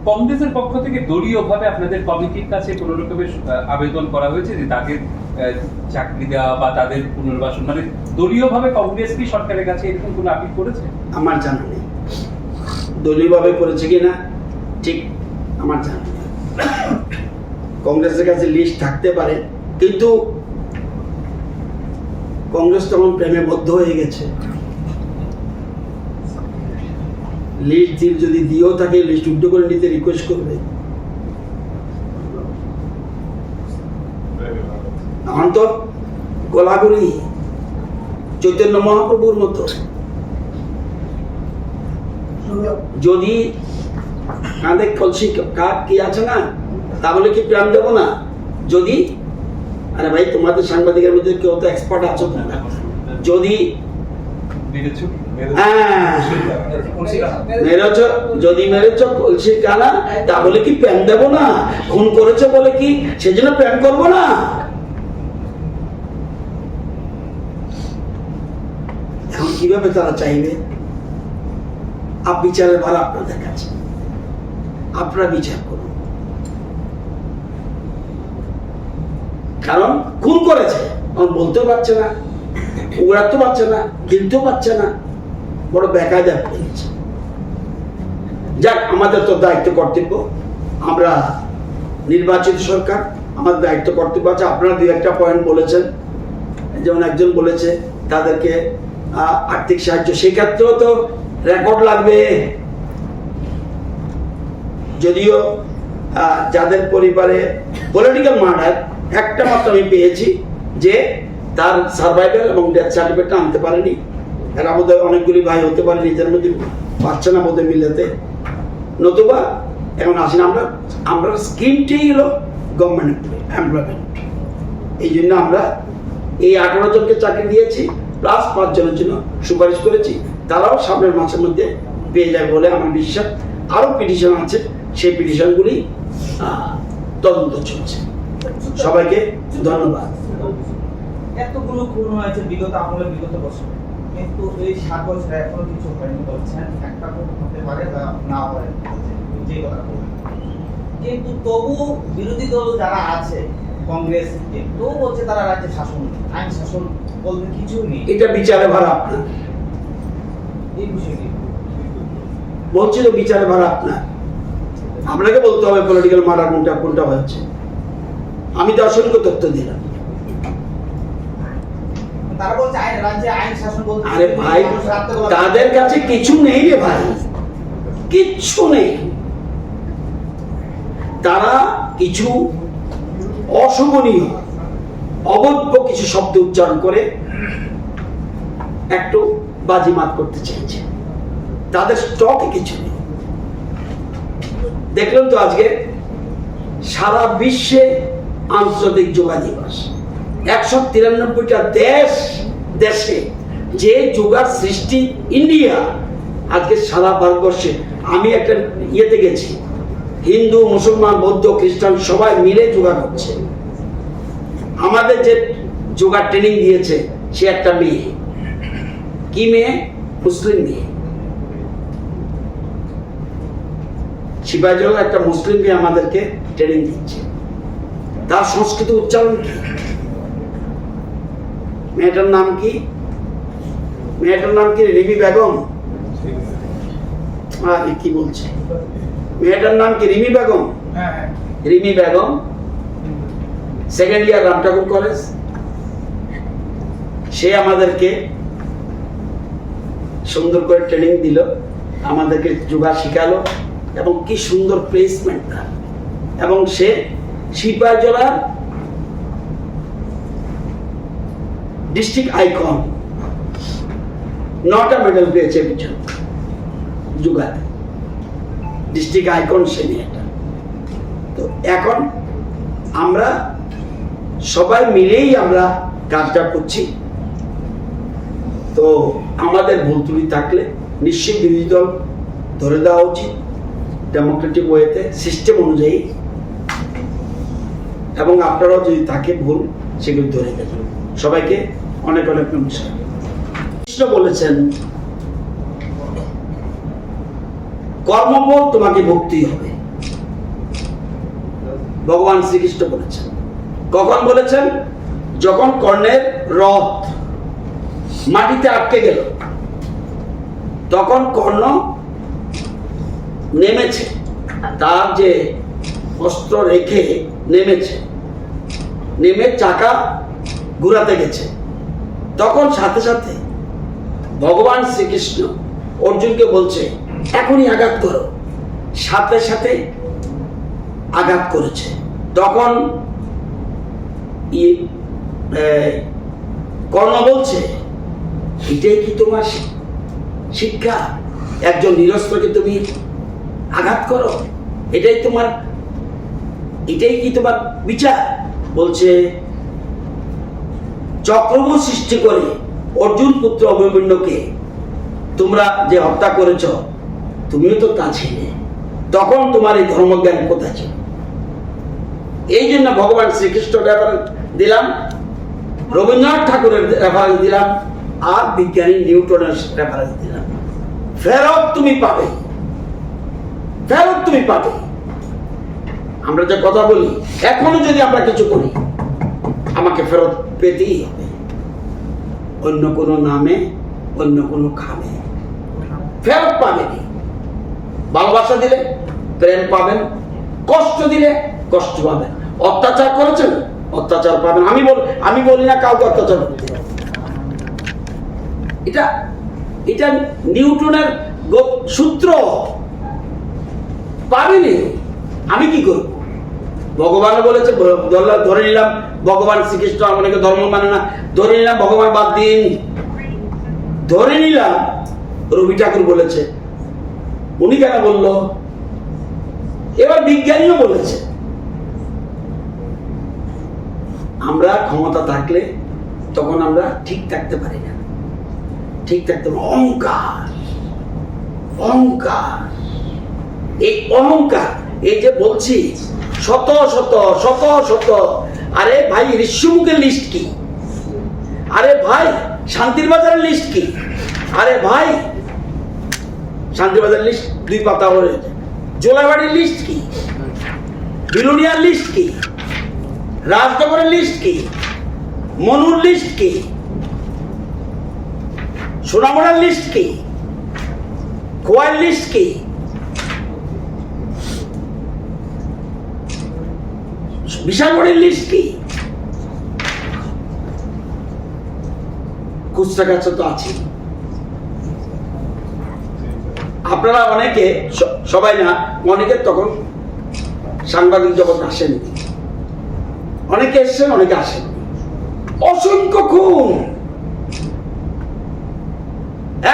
কংগ্রেসের পক্ষ থেকে দলীয়ভাবে আপনাদের কমিটির কাছে কোনো রকমের আবেদন করা হয়েছে যে তাদের চাকরি দেওয়া বা তাদের পুনর্বাসন, মানে দলীয়ভাবে কংগ্রেস কি সরকারের কাছে এরকম কোনো আপিল করেছে? আমার জানা নেই দলীয়ভাবে করেছে কিনা, ঠিক আমার জানা নেই। কংগ্রেসের কাছে লিস্ট থাকতে পারে, কিন্তু কংগ্রেস তখন প্রেমে বদ্ধ হয়ে গেছে। লিস্ট যদি দিয়েও থাকে লিস্ট উল্টো করে নিতে রিকোয়েস্ট করবে। এখন তো গোলাগুলি চৈতন্য মহাপ্রভুর মতো। যদি কাঁধে কলসি কাক কি আছে না, তাহলে কি প্রেম দেবো না? যদি আরে ভাই তোমাদের সাংবাদিকের মধ্যে কেউ তো এক্সপার্ট আছো না, যদি যদি মেরেছ কলসি কানা, তাহলে কি প্রেম দেবো না? খুন করেছে বলে কি সেজন্য প্রেম করবো না? এখন কিভাবে তারা চাইবে? বিচারের ভার আপনাদের কাছে, আপনারা বিচার করুন। কারণ খুন করেছে বলতেও পারছে না, উড়াতেও পারছে না, গিলতেও পারছে না, বড় বেকায়দা পেয়েছে। যাক, আমাদের তো দায়িত্ব কর্তব্য, আমরা নির্বাচিত সরকার, আমাদের দায়িত্ব কর্তব্য আছে। আপনারা দুই একটা পয়েন্ট বলেছেন, যেমন একজন বলেছে তাদেরকে আর্থিক সাহায্য, সেক্ষেত্রেও তো রেকর্ড লাগবে। যদিও যাদের পরিবারে পলিটিক্যাল মার্ডার একটা মাত্র আমি পেয়েছি যে তার সার্ভাইভাল এবং ডেথ সার্টিফিকেটটা আনতে পারেনি। এরা বোধহয় অনেকগুলি ভাই হতে পারে, নিজের মধ্যে পারছে না বোধহয় মিলাতে, নতুবা এখন আসি না। আমরা স্কিমটাই হলো গভর্নমেন্ট এমপ্লয়মেন্ট। এই জন্য আমরা এই 18 জনকে চাকরি দিয়েছি, প্লাস 5 জনের জন্য সুপারিশ করেছি। তারাও সামনের মাসের মধ্যে পেয়ে যাবে বলে আমার বিশ্বাস। আরো পিটিশন আছে, সেই পিটিশনগুলি তদন্ত চলছে। সবাইকে ধন্যবাদ। এতগুলো খুন হয়েছে বিগত আমলে, বিগত বছরে, কিন্তু এই 7 বছরে এখনো কিছু হয়নি বলছেন। একটা খুন হতে পারে বা না হয়, যে কথা বলবেন, কিন্তু তবু বিরোধী দল যারা আছে কংগ্রেস, তো বলছে তারা রাজ্যে শাসন, আইন শাসন বলতে কিছু নেই। এটা বিচারে ভার আপনার, এই বিষয়টি বলছি তো বিচারে ভার আপনার। আপনাকে বলতে হবে পলিটিক্যাল মার্ডার কোনটা কোনটা হয়েছে। আমি তো অসংখ্য তথ্য দিলাম। তারা বলছে আইন, রাজ্যে আইন শাসন বলতে, আরে ভাই, তাদের কাছে কিছু নেই রে ভাই, কিচ্ছু নেই। তারা কিছু অশোভনীয় অবৈধ কিছু শব্দ উচ্চারণ করে একটু বাজিমাত করতে চাইছে। তাদের স্টকে কিছু নেই। দেখলেন তো আজকে সারা বিশ্বে আন্তর্জাতিক যোগা দিবস, 193টা দেশে যে যোগার সৃষ্টি, ইন্ডিয়া আজকে সারা ভারতবর্ষে। আমি একটা ইয়েতে গেছি, হিন্দু, মুসলমান, বৌদ্ধ, খ্রিস্টান সবাই মিলে যোগা করছে। আমাদের যে যোগা ট্রেনিং দিয়েছে সে একটা মেয়ে, কি মেয়ে? মুসলিম মেয়ে। সিপাহীজলা একটা মুসলিম মেয়ে আমাদেরকে ট্রেনিং দিচ্ছে। তার সংস্কৃত উচ্চারণ কি? মেয়েটার নাম কি? মেয়েটার নাম কি? রিমি বেগম। কি বলছে? মেয়েটার নাম কি? রিমি বেগম। রিমি বেগম, সেকেন্ড ইয়ার রাম ঠাকুর কলেজ। সে আমাদেরকে সুন্দর করে ট্রেনিং দিল, আমাদেরকে যোগা শিখালো, এবং কি সুন্দর প্লেসমেন্ট তার। এবং সে সিপাহীজলার ডিস্ট্রিক্ট আইকন, 9টা মেডেল পেয়েছে পর্যন্ত যোগাতে। ডিস্ট্রিক্ট আইকন সে মেয়েটা। তো এখন আমরা সবাই মিলেই আমরা কাজটা করছি। তো আমাদের ভুল ত্রুটি থাকলে নিশ্চয়ই বিরোধী দল ধরে দেওয়া উচিত, ডেমোক্রেটিক ওয়েতে, সিস্টেম অনুযায়ী। এবং আপনারাও যদি থাকে ভুল, সেগুলো ধরে দেবেন। সবাইকে অনেক অনেক নমস্কার। কৃষ্ণ বলেছেন, কর্মফল তোমাকে ভুগতেই হবে। ভগবান শ্রীকৃষ্ণ বলেছেন। কখন বলেছেন? যখন কর্ণের রথ মাটিতে আটকে গেল, তখন কর্ণ নেমেছে, তার যে অস্ত্র রেখে নেমেছে, নেমে চাকা ঘুরাতে গেছে, তখন সাথে সাথে ভগবান শ্রীকৃষ্ণ অর্জুনকে বলছে এখনই আঘাত করো, সাথে সাথে আঘাত করেছে। তখন কর্ণ বলছে এটাই কি তোমার শিক্ষা? একজন নিরস্ত্রকে তুমি আঘাত করো, এটাই কি তোমার বিচার? বলছে চক্রব্যূহ সৃষ্টি করে অর্জুন পুত্র অভিমন্যুকে তোমরা যে হত্যা করেছ, তুমিও তো তা ছিলে, তখন তোমার এই ধর্মজ্ঞান কোথায় ছিল? এই জন্য ভগবান শ্রীকৃষ্ণ রেফারেন্স দিলাম, রবীন্দ্রনাথ ঠাকুরের রেফারেন্স দিলাম, আর বিজ্ঞানী নিউটনের রেফারেন্স দিলাম। ফেরত তুমি পাবে, ফেরত তুমি পাবে। আমরা যে কথা বলি, এখনো যদি আমরা কিছু করি, আমাকে ফেরত পেতেই হবে, অন্য কোনো নামে, অন্য কোনো খামে। ফেরত পাবেনি। ভালোবাসা দিলে প্রেম পাবেন, কষ্ট দিলে কষ্ট পাবেন, অত্যাচার করেছেন অত্যাচার পাবেন। আমি বলি না কাউকে অত্যাচার করতে, এটা নিউটনের সূত্র। পাবেনি, আমি কি করব? ভগবান বলেছে, ধরে নিলাম ভগবান শ্রীকৃষ্ণ আমাদেরকে ধর্ম মানে না, ধরে নিলাম ভগবান বাদ দিন, ধরে নিলাম রবি ঠাকুর বলেছে, উনি কেন বলল? এবার বিজ্ঞানীও বলেছে। আমরা ক্ষমতা থাকলে তখন আমরা ঠিক থাকতে পারি না, ঠিক থাকতে অহংকার, অহংকার, এই অহংকার, এই যে বলছি শত শত শত শত, আরে ভাই ঋষ্যমুখের লিস্ট কি? আরে ভাই শান্তির বাজারের লিস্ট কি? আরে ভাই শান্তির বাজারের লিস্ট 2 পাতা হয়ে যায়। জোলাবাড়ির লিস্ট কি? বিলোনিয়ার লিস্ট কি? রাজনগরের লিস্ট কি? মনুর লিস্ট কি? সোনামুড়ার লিস্ট কি? খোয়ার লিস্ট কি? বিশালগড়ের লিস্ট কি? খুচরা কাছে তো আছে। আপনারা অনেকে, সবাই না, অনেকে তখন সাংবাদিক জগৎ আসেননি, অনেকে এসছেন, অনেকে আসেননি। অসংখ্য খুন,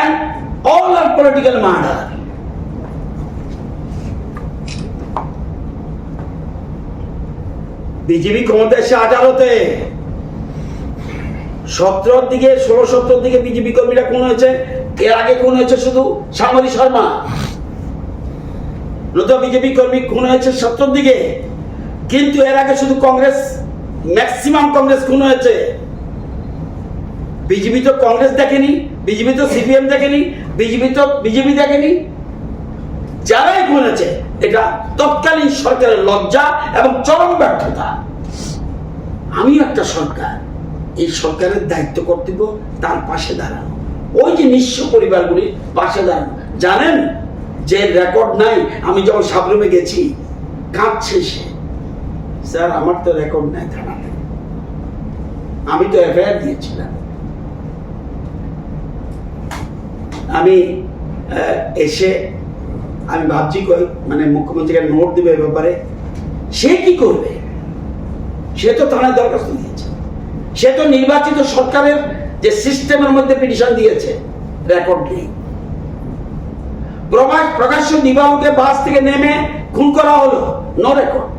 and all are political murder. BJP ক্ষমতা এসে 18-তে, 17-র দিকে, 16-17-র দিকে বিজেপি কর্মীরা খুন হয়েছে। এর আগে খুন হয়েছে শুধু শ্যামলী শর্মা, নতুন বিজেপি কর্মী খুন হয়েছে 17-র দিকে। কিন্তু এর আগে শুধু কংগ্রেস, ম্যাক্সিমাম কংগ্রেস খুন হয়েছে। বিজেপি তো কংগ্রেস দেখেনি, বিজেপি তো সিপিএম দেখেনি, বিজেপি দেখেনি। যারাই খুন হয়েছে, এটা তৎকালীন সরকারের লজ্জা এবং চরম ব্যর্থতা। আমিও একটা সরকার, এই সরকারের দায়িত্ব কর্তব্য তার পাশে দাঁড়ানো, ওই যে নিঃস্ব পরিবারগুলির পাশে দাঁড়ানো। জানেন যে রেকর্ড নাই, আমি যখন সাবরুমে গেছি কাঁদছে সে, স্যার আমার তো রেকর্ড নাই থানাতে, আমি তো এফআইআর দিয়েছিলাম। আমি এসে আমি ভাবছি মানে মুখ্যমন্ত্রীকে নোট দেবে এ ব্যাপারে। সে কি করবে? সে তো থানায় দরখাস্ত দিয়েছে, সে তো নির্বাচিত সরকারের যে সিস্টেমের মধ্যে পিটিশন দিয়েছে, রেকর্ড নেই। প্রকাশ্য দিবাহকে বাস থেকে নেমে খুন করা হলো, নো রেকর্ড।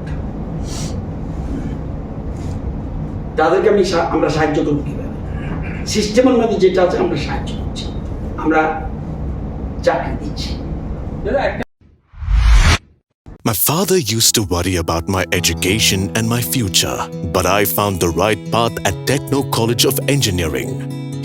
তাদেরকে আমরা সাহায্য করব কিভাবে? সিস্টেমের মধ্যে যেটা আছে আমরা সাহায্য করছি, আমরা চাকরি দিচ্ছি। My father used to worry about my education and my future, but I found the right path at Techno College of Engineering.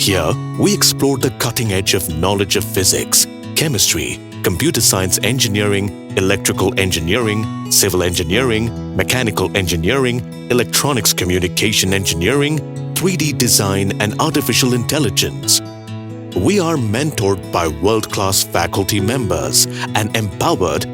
Here, we explore the cutting edge of knowledge of physics, chemistry, computer science engineering, electrical engineering, civil engineering, mechanical engineering, electronics communication engineering, 3D design, and artificial intelligence. We are mentored by world-class faculty members and empowered